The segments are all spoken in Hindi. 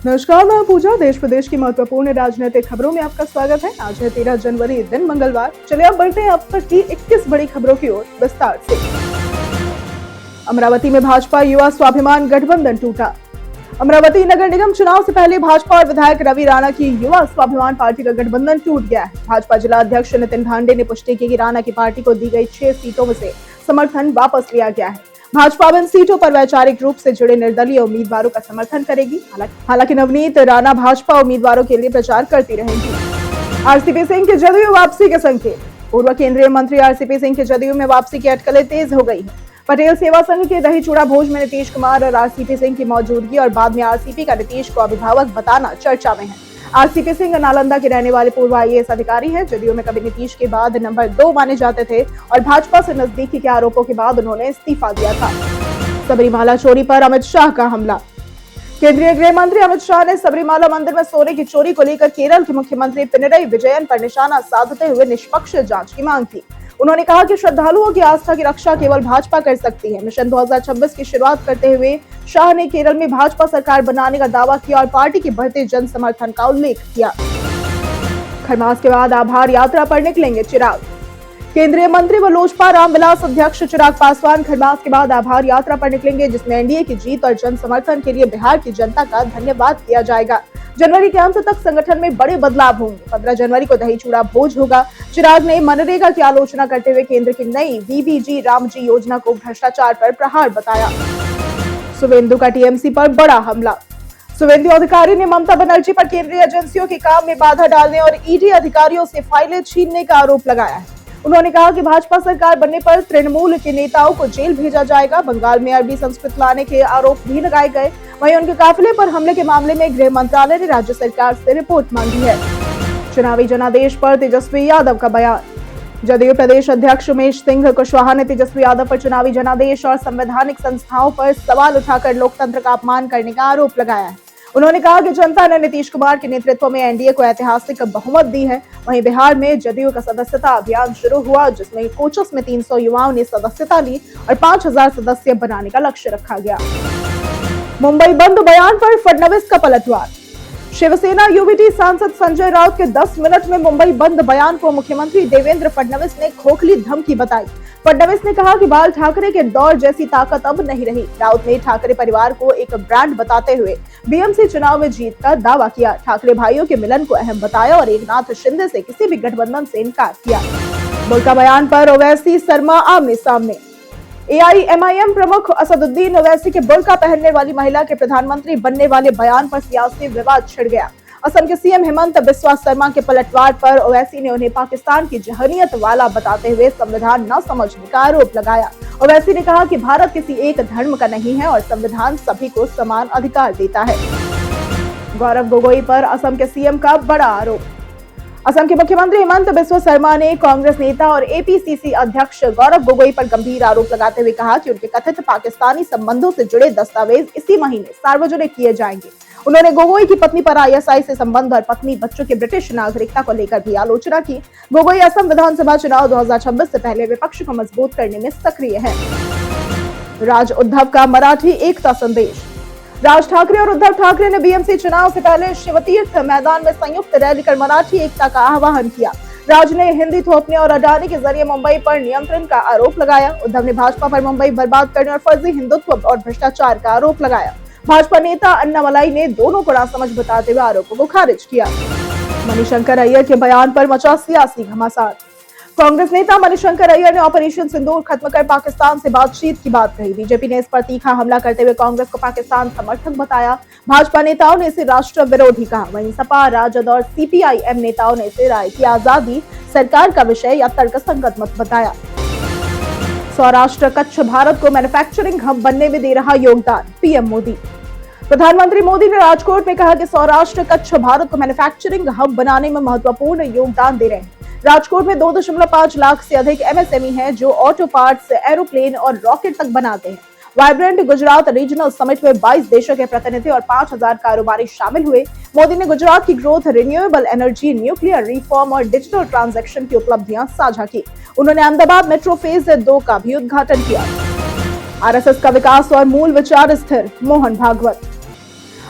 नमस्कार, मैं पूजा। देश प्रदेश की महत्वपूर्ण राजनीतिक खबरों में आपका स्वागत है। आज है 13 जनवरी, दिन मंगलवार। चलिए अब बढ़ते हैं अब तक की 21 बड़ी खबरों की ओर विस्तार से। अमरावती में भाजपा युवा स्वाभिमान गठबंधन टूटा। अमरावती नगर निगम चुनाव से पहले भाजपा और विधायक रवि राणा की युवा स्वाभिमान पार्टी का गठबंधन टूट गया है। भाजपा जिला अध्यक्ष नितिन भांडे ने पुष्टि की कि राणा की पार्टी को दी गई 6 सीटों में से समर्थन वापस लिया गया है। भाजपा अब इन सीटों पर वैचारिक रूप से जुड़े निर्दलीय उम्मीदवारों का समर्थन करेगी। हालांकि नवनीत राणा भाजपा उम्मीदवारों के लिए प्रचार करती रहेंगी। आरसीपी सिंह के जदयू वापसी के संकेत। पूर्व केंद्रीय मंत्री आरसीपी सिंह के जदयू में वापसी की अटकलें तेज हो गई है। पटेल सेवा संघ के दही चूड़ा भोज में नीतीश कुमार और आरसीपी सिंह की मौजूदगी और बाद में आरसीपी का नीतीश को अभिभावक बताना चर्चा में है। आरसीपी सिंह नालंदा के रहने वाले पूर्व आईएएस अधिकारी हैं। जदयू में कभी नीतीश के बाद नंबर 2 माने जाते थे और भाजपा से नजदीकी के आरोपों के बाद उन्होंने इस्तीफा दिया था। सबरीमाला चोरी पर अमित शाह का हमला। केंद्रीय गृह मंत्री अमित शाह ने सबरीमाला मंदिर में सोने की चोरी को लेकर केरल के मुख्यमंत्री पिनरई विजयन पर निशाना साधते हुए निष्पक्ष जांच की मांग की। उन्होंने कहा कि श्रद्धालुओं की आस्था की रक्षा केवल भाजपा कर सकती है। मिशन 2026 की शुरुआत करते हुए शाह ने केरल में भाजपा सरकार बनाने का दावा किया और पार्टी के बढ़ते जन समर्थन का उल्लेख किया। खरमास के बाद आभार यात्रा पर निकलेंगे चिराग। केंद्रीय मंत्री व लोजपा रामविलास अध्यक्ष चिराग पासवान खरमास के बाद आभार यात्रा पर निकलेंगे, जिसमें एनडीए की जीत और जन समर्थन के लिए बिहार की जनता का धन्यवाद किया जाएगा। जनवरी के अंत तक संगठन में बड़े बदलाव होंगे। 15 जनवरी को दही चूड़ा भोज होगा। चिराग ने मनरेगा की आलोचना करते हुए केंद्र की नई बीबीजी रामजी योजना को भ्रष्टाचार पर प्रहार बताया। शुवेंदु का टीएमसी पर बड़ा हमला। शुवेंदु अधिकारी ने ममता बनर्जी पर केंद्रीय एजेंसियों के काम में बाधा डालने और ईडी अधिकारियों से फाइलें छीनने का आरोप लगाया है। उन्होंने कहा कि भाजपा सरकार बनने पर तृणमूल के नेताओं को जेल भेजा जाएगा। बंगाल में अरबी संस्कृत लाने के आरोप भी लगाए गए। वहीं उनके काफिले पर हमले के मामले में गृह मंत्रालय ने राज्य सरकार से रिपोर्ट मांगी है। चुनावी जनादेश पर तेजस्वी यादव का बयान। जदयू प्रदेश अध्यक्ष उमेश सिंह कुशवाहा ने तेजस्वी यादव पर चुनावी जनादेश और संवैधानिक संस्थाओं पर सवाल उठाकर लोकतंत्र का अपमान करने का आरोप लगाया है। उन्होंने कहा कि जनता ने नीतीश कुमार के नेतृत्व में एनडीए को ऐतिहासिक बहुमत दी है। वहीं बिहार में जदयू का सदस्यता अभियान शुरू हुआ, जिसमें कोचस में 300 युवाओं ने सदस्यता ली और 5000 सदस्य बनाने का लक्ष्य रखा गया। मुंबई बंद बयान पर फडणवीस का पलटवार। शिवसेना यूबीटी सांसद संजय राउत के 10 मिनट में मुंबई बंद बयान को मुख्यमंत्री देवेंद्र फडणवीस ने खोखली धमकी बताई। फडणवीस ने कहा कि बाल ठाकरे के दौर जैसी ताकत अब नहीं रही। राउत ने ठाकरे परिवार को एक ब्रांड बताते हुए बीएमसी चुनाव में जीत का दावा किया। ठाकरे भाइयों के मिलन को अहम बताया और एकनाथ शिंदे से किसी भी गठबंधन से इनकार किया। बुर्का बयान पर ओवैसी शर्मा आमने सामने। एआईएमआईएम प्रमुख असदुद्दीन ओवैसी के बुर्का पहनने वाली महिला के प्रधानमंत्री बनने वाले बयान पर सियासी विवाद छिड़ गया। असम के सीएम हेमंत बिस्वा शर्मा के पलटवार पर ओवैसी ने उन्हें पाकिस्तान की जहनीत वाला बताते हुए संविधान न समझने का आरोप लगाया। ओवैसी ने कहा कि भारत किसी एक धर्म का नहीं है और संविधान सभी को समान अधिकार देता है। गौरव गोगोई पर असम के सीएम का बड़ा आरोप। असम के मुख्यमंत्री हेमंत बिस्वा शर्मा ने कांग्रेस नेता और एपीसीसी अध्यक्ष गौरव गोगोई पर गंभीर आरोप लगाते हुए कहा कि उनके कथित पाकिस्तानी संबंधों से जुड़े दस्तावेज इसी महीने सार्वजनिक किए जाएंगे। उन्होंने गोगोई की पत्नी पर आईएसआई से संबंध और पत्नी बच्चों के ब्रिटिश नागरिकता को लेकर भी आलोचना की। गोगोई असम विधानसभा चुनाव 2026 से पहले विपक्ष को मजबूत करने में सक्रिय है। राज उद्धव का मराठी एकता संदेश। राज ठाकरे और उद्धव ठाकरे ने बीएमसी चुनाव से पहले शिवतीर्थ मैदान में संयुक्त रैली कर मराठी एकता का आह्वान किया। राज ने हिंदी थोपने और अडानी के जरिए मुंबई पर नियंत्रण का आरोप लगाया। उद्धव ने भाजपा पर मुंबई बर्बाद करने और फर्जी हिंदुत्व और भ्रष्टाचार का आरोप लगाया। भाजपा नेता अन्नामलाई ने दोनों को नासमझ बताते हुए आरोपों को खारिज किया। मणिशंकर अय्यर के बयान पर मचा सियासी घमासान। कांग्रेस नेता मणिशंकर अय्यर ने ऑपरेशन सिंदूर खत्म कर पाकिस्तान से बातचीत की बात कही। बीजेपी ने इस पर तीखा हमला करते हुए कांग्रेस को पाकिस्तान समर्थक बताया। भाजपा नेताओं ने इसे राष्ट्र विरोधी कहा। वहीं सपा, राजद और सीपीआईएम नेताओं ने इसे राय की आजादी, सरकार का विषय या तर्कसंगत मत बताया। सौराष्ट्र कच्छ भारत को मैन्युफैक्चरिंग हब बनने में दे रहा योगदान, पीएम मोदी। प्रधानमंत्री मोदी ने राजकोट में कहा कि सौराष्ट्र कच्छ भारत को मैन्युफैक्चरिंग हब बनाने में महत्वपूर्ण योगदान दे रहे हैं। राजकोट में 2.5 लाख से अधिक एमएसएमई हैं जो ऑटो पार्ट्स, एरोप्लेन और रॉकेट तक बनाते हैं। वाइब्रेंट गुजरात रीजनल समिट में 22 देशों के प्रतिनिधि और 5000 कारोबारी शामिल हुए। मोदी ने गुजरात की growth, renewable energy, nuclear reform और डिजिटल ट्रांजैक्शन की उपलब्धियां साझा की। उन्होंने अहमदाबाद मेट्रो फेज 2 का भी उद्घाटन किया। आरएसएस का विकास और मूल विचार स्थिर, मोहन भागवत।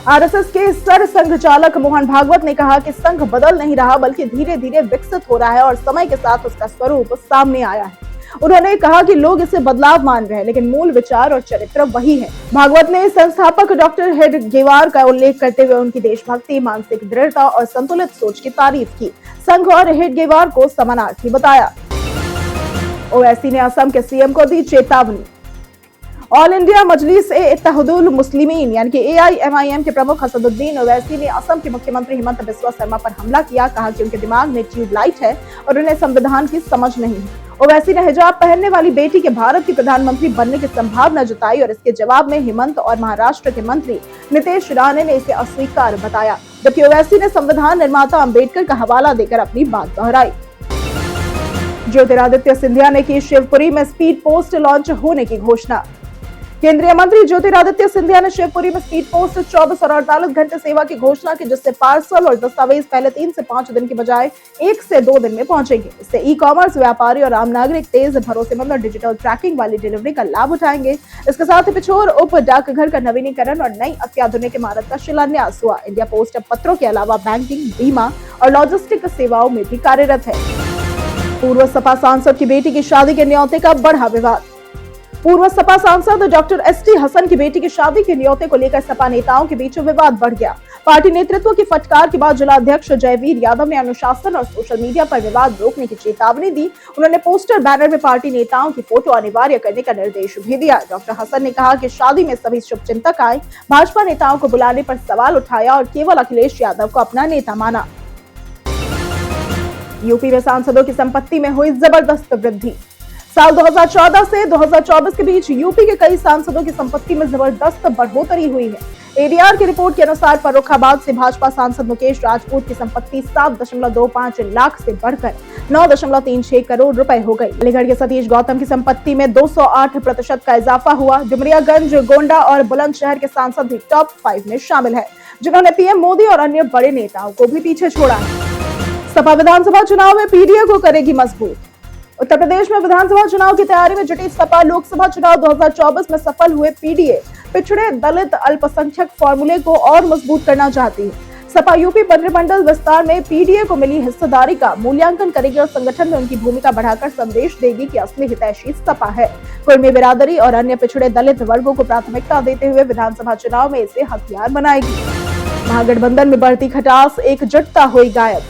आरएसएस के सर संघ चालक मोहन भागवत ने कहा कि संघ बदल नहीं रहा बल्कि धीरे धीरे विकसित हो रहा है और समय के साथ उसका स्वरूप सामने आया है। उन्होंने कहा कि लोग इसे बदलाव मान रहे हैं लेकिन मूल विचार और चरित्र वही है। भागवत ने संस्थापक डॉक्टर हेडगेवार का उल्लेख करते हुए उनकी देशभक्ति, मानसिक दृढ़ता और संतुलित सोच की तारीफ की। संघ और हेडगेवार को समानार्थी बताया। ओवैसी ने असम के सीएम को दी चेतावनी। ऑल इंडिया मजलिस ए इत्तेहादुल मुस्लिमीन यानी कि AIMIM के प्रमुख असदुद्दीन ओवैसी ने असम के मुख्यमंत्री हिमंत बिस्वा शर्मा पर हमला किया। कहा कि उनके दिमाग में ट्यूबलाइट है और उन्हें संविधान की समझ नहीं है। ओवैसी ने हिजाब पहनने वाली बेटी के भारत की प्रधानमंत्री बनने की संभावना जताई और इसके जवाब में हिमंत और महाराष्ट्र के मंत्री नीतीश राणे ने इसे अस्वीकार बताया, जबकि ओवैसी ने संविधान निर्माता अम्बेडकर का हवाला देकर अपनी बात दोहराई। ज्योतिरादित्य सिंधिया ने की शिवपुरी में स्पीड पोस्ट लॉन्च होने की घोषणा। केंद्रीय मंत्री ज्योतिरादित्य सिंधिया ने शिवपुरी में स्पीड पोस्ट 24 और 48 घंटे सेवा की घोषणा की, जिससे पार्सल और दस्तावेज पहले 3 से 5 दिन की बजाय 1 से 2 दिन में पहुंचेंगे। इससे ई-कॉमर्स व्यापारी और आम नागरिक तेज, भरोसेमंद और डिजिटल ट्रैकिंग वाली डिलीवरी का लाभ उठाएंगे। इसके साथ ही पिछोर उप डाकघर का नवीनीकरण और नई अत्याधुनिक इमारत का शिलान्यास हुआ। इंडिया पोस्ट अब पत्रों के अलावा बैंकिंग, बीमा और लॉजिस्टिक सेवाओं में भी कार्यरत है। पूर्व सपा सांसद की बेटी की शादी के न्योते का बढ़ा विवाद। पूर्व सपा सांसद डॉक्टर ST हसन की बेटी की शादी के न्योते को लेकर सपा नेताओं के बीच विवाद बढ़ गया। पार्टी नेतृत्व की फटकार के बाद जिलाध्यक्ष जयवीर यादव ने अनुशासन और सोशल मीडिया पर विवाद रोकने की चेतावनी दी। उन्होंने पोस्टर बैनर में पार्टी नेताओं की फोटो अनिवार्य करने का निर्देश भी दिया। डॉक्टर हसन ने कहा कि शादी में सभी शुभचिंतक आए। भाजपा नेताओं को बुलाने पर सवाल उठाया और केवल अखिलेश यादव को अपना नेता माना। यूपी में सांसदों की संपत्ति में हुई जबरदस्त वृद्धि। साल 2014 से 2024 के बीच यूपी के कई सांसदों की संपत्ति में जबरदस्त बढ़ोतरी हुई है। ADR की रिपोर्ट के अनुसार फर्रुखाबाद से भाजपा सांसद मुकेश राजपूत की संपत्ति 7.25 लाख से बढ़कर 9.36 करोड़ रुपए हो गई। अलीगढ़ के सतीश गौतम की संपत्ति में 208% का इजाफा हुआ। डुमरियागंज, गोंडा और बुलंदशहर के सांसद भी टॉप 5 में शामिल है, जिन्होंने PM मोदी और अन्य बड़े नेताओं को भी पीछे छोड़ा है। सपा विधानसभा चुनाव में PDA को करेगी मजबूत। उत्तर प्रदेश में विधानसभा चुनाव की तैयारी में जुटी सपा लोकसभा चुनाव 2024 में सफल हुए PDA पिछड़े, दलित, अल्पसंख्यक फॉर्मूले को और मजबूत करना चाहती है। सपा यूपी मंत्रिमंडल विस्तार में PDA को मिली हिस्सेदारी का मूल्यांकन करेगी और संगठन में उनकी भूमिका बढ़ाकर संदेश देगी कि असली हितैषी सपा है। कुर्मी बिरादरी और अन्य पिछड़े दलित वर्गों को प्राथमिकता देते हुए विधानसभा चुनाव में इसे हथियार बनाएगी। महागठबंधन में बढ़ती खटास, एकजुटता हुई गायब।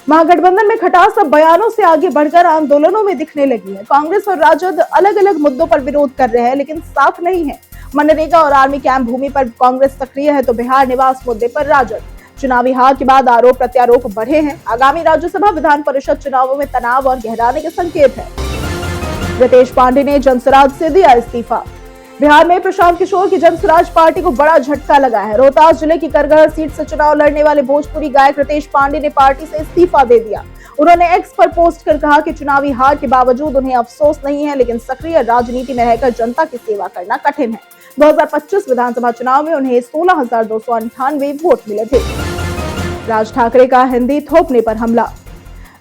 महागठबंधन में खटास अब बयानों से आगे बढ़कर आंदोलनों में दिखने लगी है। कांग्रेस और राजद अलग अलग मुद्दों पर विरोध कर रहे हैं लेकिन साथ नहीं है। मनरेगा और आर्मी कैंप भूमि पर कांग्रेस सक्रिय है तो बिहार निवास मुद्दे पर राजद। चुनावी हार के बाद आरोप प्रत्यारोप बढ़े हैं। आगामी राज्यसभा विधान परिषद चुनावों में तनाव और गहराने के संकेत है। रितेश पांडे ने जनसुराज से दिया इस्तीफा। बिहार में प्रशांत किशोर की जनसुराज पार्टी को बड़ा झटका लगा है। रोहतास जिले की करगहर सीट से चुनाव लड़ने वाले भोजपुरी गायक रितेश पांडे ने पार्टी से इस्तीफा दे दिया। उन्होंने एक्स पर पोस्ट कर कहा कि चुनावी हार के बावजूद उन्हें अफसोस नहीं है, लेकिन सक्रिय राजनीति में रहकर जनता की सेवा करना कठिन है। 2025 विधानसभा चुनाव में उन्हें 16,298 वोट मिले थे। राज ठाकरे का हिंदी थोपने पर हमला।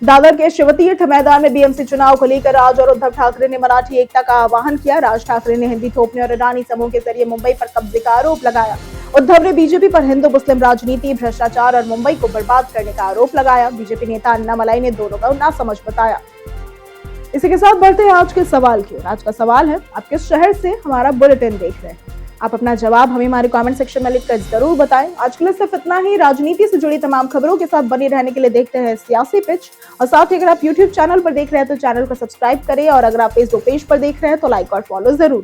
दादर के शिवतीर्थ मैदान में BMC चुनाव को लेकर राज और उद्धव ठाकरे ने मराठी एकता का आह्वान किया। राज ठाकरे ने हिंदी थोपने और अडानी समूह के जरिए मुंबई पर कब्जे का आरोप लगाया। उद्धव ने बीजेपी पर हिंदू मुस्लिम राजनीति, भ्रष्टाचार और मुंबई को बर्बाद करने का आरोप लगाया। बीजेपी नेता अन्ना मलाई ने दोनों को नासमझ बताया। इसी के साथ बढ़ते हैं आज के सवाल की ओर। आज का सवाल है, आप किस शहर से हमारा बुलेटिन देख रहे हैं? आप अपना जवाब हमें हमारे कमेंट सेक्शन में लिखकर जरूर बताएं। आज के लिए सिर्फ इतना ही। राजनीति से जुड़ी तमाम खबरों के साथ बने रहने के लिए देखते हैं सियासी पिच। और साथ ही अगर आप YouTube चैनल पर देख रहे हैं तो चैनल को सब्सक्राइब करें और अगर आप फेसबुक पेज पर देख रहे हैं तो लाइक और फॉलो जरूर